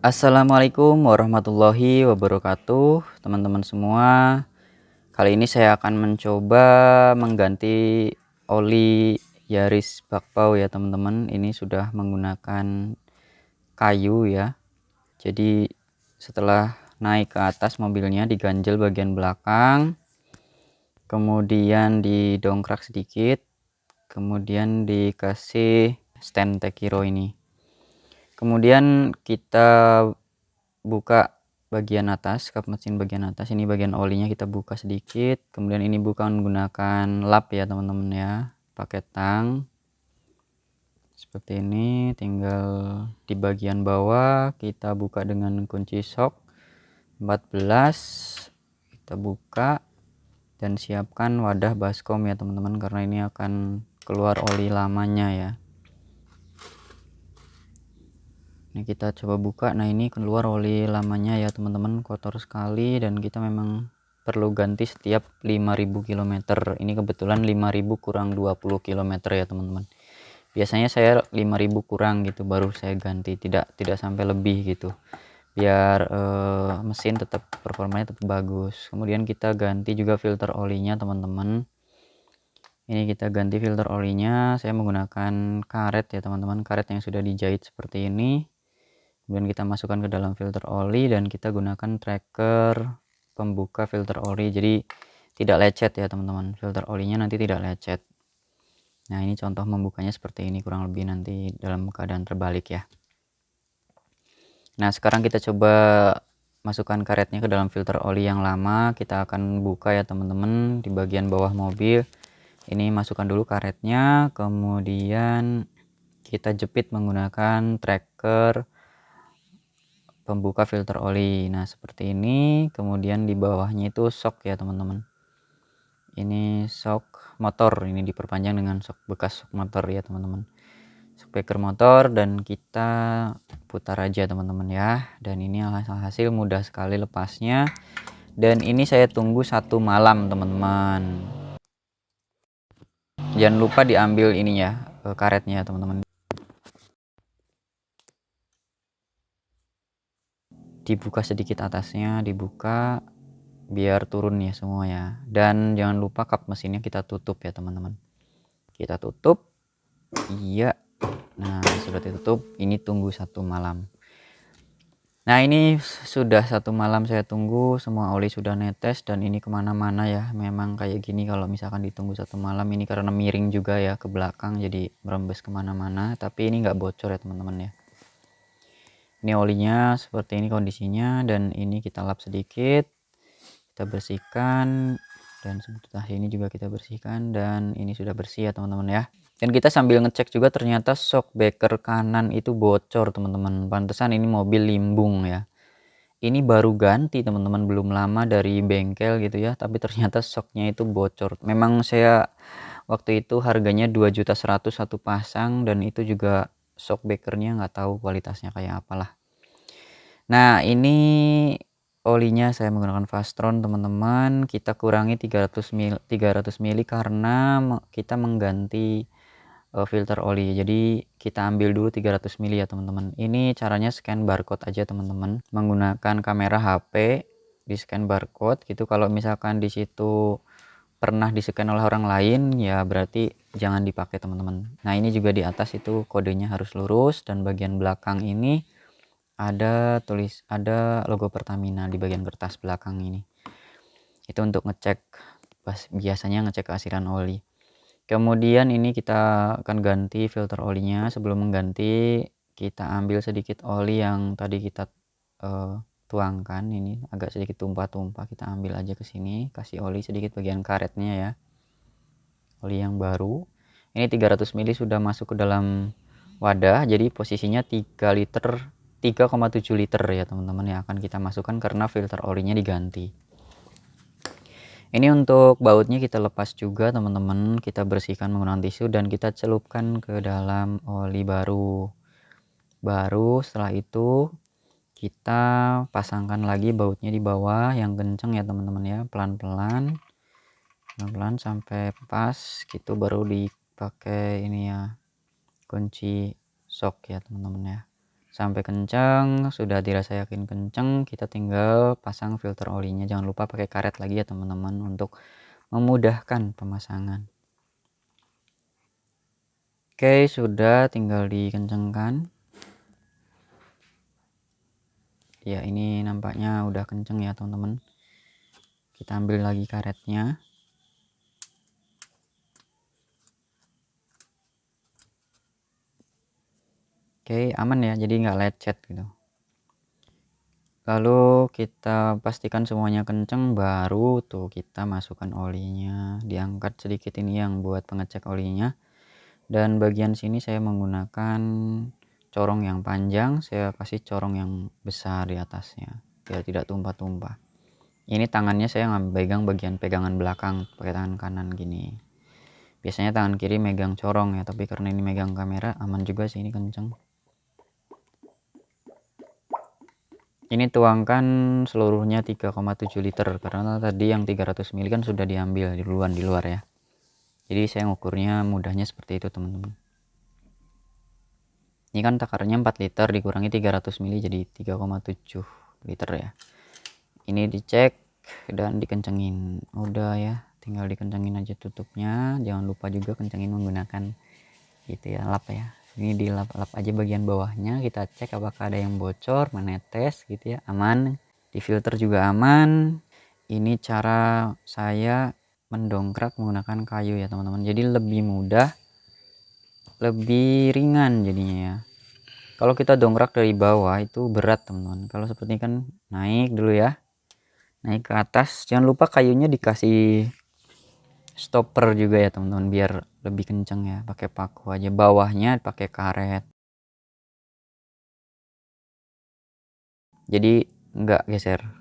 Assalamualaikum warahmatullahi wabarakatuh, teman-teman semua. Kali ini saya akan mencoba mengganti oli Yaris Bakpao ya, teman-teman. Ini sudah menggunakan kayu ya. Jadi setelah naik ke atas mobilnya diganjel bagian belakang, kemudian didongkrak sedikit, kemudian dikasih stand Tekiro ini. Kemudian kita buka bagian atas, kap mesin bagian atas, ini bagian olinya kita buka sedikit. Kemudian ini bukan menggunakan lap ya teman-teman ya, pakai tang seperti ini. Tinggal di bagian bawah kita buka dengan kunci shock 14, kita buka dan siapkan wadah baskom ya teman-teman, karena ini akan keluar oli lamanya ya. Ini kita coba buka. Nah, ini keluar oli lamanya ya teman-teman, kotor sekali dan kita memang perlu ganti setiap 5000 km. Ini kebetulan 5000 kurang 20 km ya teman-teman. Biasanya saya 5000 kurang gitu baru saya ganti, tidak sampai lebih gitu, biar mesin tetap performanya tetap bagus. Kemudian kita ganti juga filter olinya teman-teman. Ini kita ganti filter olinya, saya menggunakan karet ya teman-teman, karet yang sudah dijahit seperti ini. Kemudian kita masukkan ke dalam filter oli dan kita gunakan tracker pembuka filter oli, jadi tidak lecet ya teman-teman, filter olinya nanti tidak lecet. Nah, ini contoh membukanya seperti ini kurang lebih nanti dalam keadaan terbalik ya. Nah, sekarang kita coba masukkan karetnya ke dalam filter oli yang lama. Kita akan buka ya teman-teman di bagian bawah mobil. Ini masukkan dulu karetnya, kemudian kita jepit menggunakan tracker pembuka filter oli. Nah, seperti ini. Kemudian di bawahnya itu shock ya teman-teman. Ini shock motor, ini diperpanjang dengan shock bekas shock motor ya teman-teman. Shock breaker motor, dan kita putar aja teman-teman ya. Dan ini hasil mudah sekali lepasnya. Dan ini saya tunggu 1 malam teman-teman. Jangan lupa diambil ininya, karetnya teman-teman. Dibuka sedikit atasnya, dibuka biar turun ya semua ya. Dan jangan lupa kap mesinnya kita tutup ya teman-teman. Kita tutup. Iya. Nah, sudah ditutup. Ini tunggu 1 malam. Nah, ini sudah 1 malam saya tunggu, semua oli sudah netes dan ini kemana-mana ya. Memang kayak gini kalau misalkan ditunggu 1 malam, ini karena miring juga ya ke belakang jadi merembes kemana-mana. Tapi ini nggak bocor ya teman-teman ya. Ini olinya seperti ini kondisinya, dan ini kita lap sedikit, kita bersihkan, dan sebentar ini juga kita bersihkan, dan ini sudah bersih ya teman-teman ya. Dan kita sambil ngecek juga ternyata shock breaker kanan itu bocor teman-teman. Pantesan ini mobil limbung ya. Ini baru ganti teman-teman, belum lama dari bengkel gitu ya, tapi ternyata shocknya itu bocor. Memang saya waktu itu harganya 2.100.000 satu pasang, dan itu juga shock breakernya nggak tahu kualitasnya kayak apalah. Nah, ini olinya saya menggunakan Fastron teman-teman. Kita kurangi 300 ml karena kita mengganti filter oli. Jadi kita ambil dulu 300 ml ya teman-teman. Ini caranya scan barcode aja teman-teman, menggunakan kamera HP di scan barcode gitu. Kalau misalkan di situ pernah di-scan oleh orang lain ya berarti jangan dipakai teman-teman. Nah, ini juga di atas itu kodenya harus lurus, dan bagian belakang ini ada logo Pertamina di bagian kertas belakang ini. Itu untuk ngecek, biasanya ngecek keasiran oli. Kemudian ini kita akan ganti filter olinya. Sebelum mengganti kita ambil sedikit oli yang tadi kita tuangkan, ini agak sedikit tumpah-tumpah, kita ambil aja ke sini, kasih oli sedikit bagian karetnya ya, oli yang baru. Ini 300 ml sudah masuk ke dalam wadah, jadi posisinya 3,7 liter ya teman-teman yang akan kita masukkan karena filter olinya diganti. Ini untuk bautnya kita lepas juga teman-teman, kita bersihkan menggunakan tisu dan kita celupkan ke dalam oli baru. Setelah itu kita pasangkan lagi bautnya di bawah yang kenceng ya teman-teman ya, pelan-pelan sampai pas gitu, baru dipakai ini ya kunci shock ya teman-teman ya, sampai kencang. Sudah dirasa yakin kencang, kita tinggal pasang filter olinya. Jangan lupa pakai karet lagi ya teman-teman untuk memudahkan pemasangan. Oke, sudah, tinggal dikencangkan. Ya, ini nampaknya udah kenceng ya teman-teman. Kita ambil lagi karetnya. Oke, aman ya, jadi nggak lecet gitu. Lalu kita pastikan semuanya kenceng, baru tuh kita masukkan olinya. Diangkat sedikit ini yang buat pengecek olinya. Dan bagian sini saya menggunakan corong yang panjang, saya kasih corong yang besar di atasnya biar tidak tumpah-tumpah. Ini tangannya saya pegang bagian pegangan belakang pakai tangan kanan gini. Biasanya tangan kiri megang corong ya, tapi karena ini megang kamera aman juga sih, ini kenceng. Ini tuangkan seluruhnya 3,7 liter karena tadi yang 300 ml kan sudah diambil duluan di luar ya. Jadi saya ngukurnya mudahnya seperti itu teman-teman. Ini kan takarannya 4 liter dikurangi 300 ml jadi 3,7 liter ya. Ini dicek dan dikencengin. Udah ya, tinggal dikencengin aja tutupnya. Jangan lupa juga kencengin menggunakan gitu ya, lap ya. Ini dilap-lap aja bagian bawahnya, kita cek apakah ada yang bocor, menetes gitu ya, aman. Di filter juga aman. Ini cara saya mendongkrak menggunakan kayu ya teman-teman, jadi lebih mudah, lebih ringan jadinya ya. Kalau kita dongkrak dari bawah itu berat teman-teman. Kalau seperti ini kan naik dulu ya, naik ke atas. Jangan lupa kayunya dikasih stopper juga ya teman-teman biar lebih kenceng ya. Pakai paku aja, bawahnya pakai karet, jadi nggak geser.